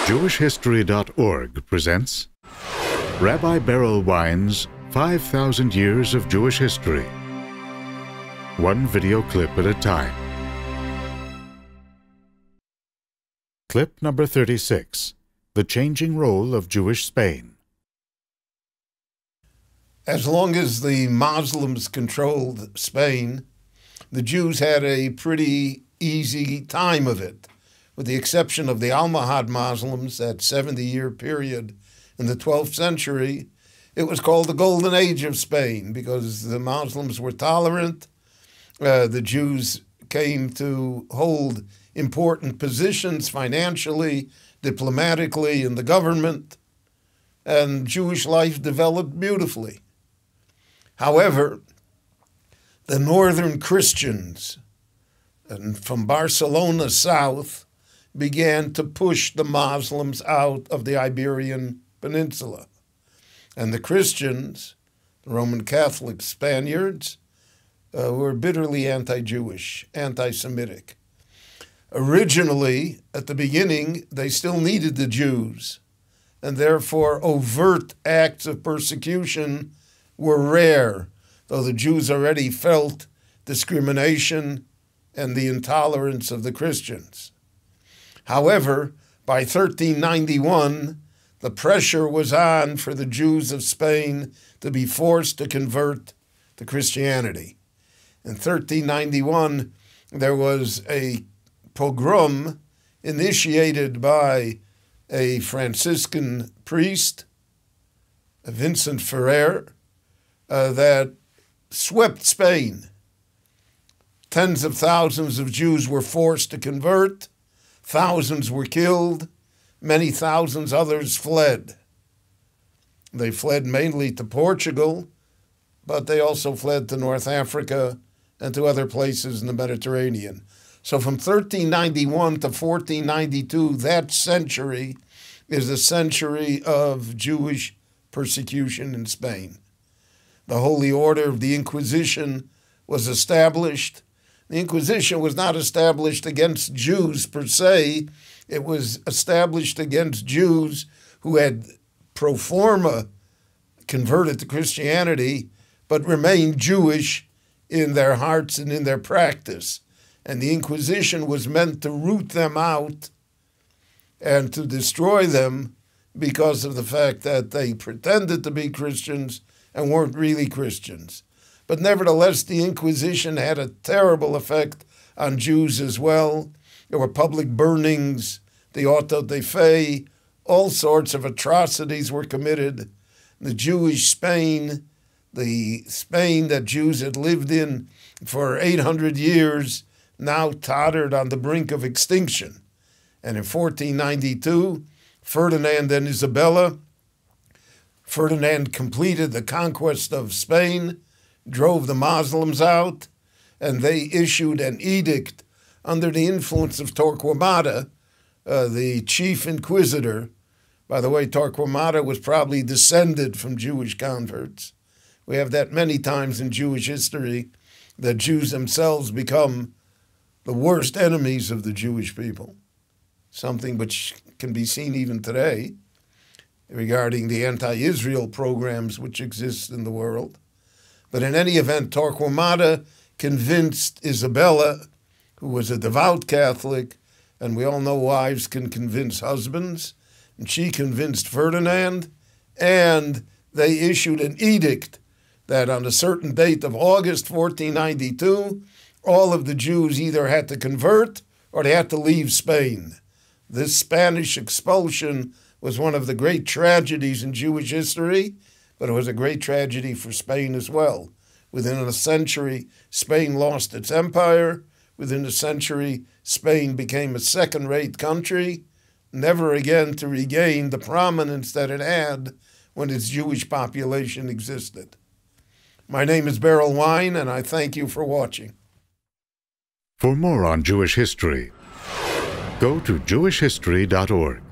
JewishHistory.org presents Rabbi Berel Wein's 5,000 Years of Jewish History. One video clip at a time. Clip number 36, The Changing Role of Jewish Spain. As long as the Muslims controlled Spain, the Jews had a pretty easy time of it. With the exception of the Almohad Muslims, that 70-year period in the 12th century, it was called the Golden Age of Spain because the Muslims were tolerant. The Jews came to hold important positions financially, diplomatically, in the government, and Jewish life developed beautifully. However, the northern Christians, and from Barcelona south, began to push the Muslims out of the Iberian Peninsula. And the Christians, the Roman Catholic Spaniards, were bitterly anti-Jewish, anti-Semitic. Originally, at the beginning, they still needed the Jews, and therefore overt acts of persecution were rare, though the Jews already felt discrimination and the intolerance of the Christians. However, by 1391, the pressure was on for the Jews of Spain to be forced to convert to Christianity. In 1391, there was a pogrom initiated by a Franciscan priest, Vincent Ferrer, that swept Spain. Tens of thousands of Jews were forced to convert. Thousands were killed. Many thousands others fled. They fled mainly to Portugal, but they also fled to North Africa and to other places in the Mediterranean. So from 1391 to 1492, that century is a century of Jewish persecution in Spain. The Holy Order of the Inquisition was established. The Inquisition was not established against Jews per se. It was established against Jews who had pro forma converted to Christianity, but remained Jewish in their hearts and in their practice. And the Inquisition was meant to root them out and to destroy them because of the fact that they pretended to be Christians and weren't really Christians. But nevertheless, the Inquisition had a terrible effect on Jews as well. There were public burnings, the auto de fe, all sorts of atrocities were committed. The Jewish Spain, the Spain that Jews had lived in for 800 years, now tottered on the brink of extinction. And in 1492, Ferdinand and Isabella, Ferdinand completed the conquest of Spain, drove the Muslims out, and they issued an edict under the influence of Torquemada, the chief inquisitor. By the way, Torquemada was probably descended from Jewish converts. We have that many times in Jewish history, that Jews themselves become the worst enemies of the Jewish people, something which can be seen even today regarding the anti-Israel programs which exist in the world. But in any event, Torquemada convinced Isabella, who was a devout Catholic, and we all know wives can convince husbands, and she convinced Ferdinand, and they issued an edict that on a certain date of August 1492, all of the Jews either had to convert or they had to leave Spain. This Spanish expulsion was one of the great tragedies in Jewish history, but it was a great tragedy for Spain as well. Within a century, Spain lost its empire. Within a century, Spain became a second-rate country, never again to regain the prominence that it had when its Jewish population existed. My name is Berel Wein, and I thank you for watching. For more on Jewish history, go to JewishHistory.org.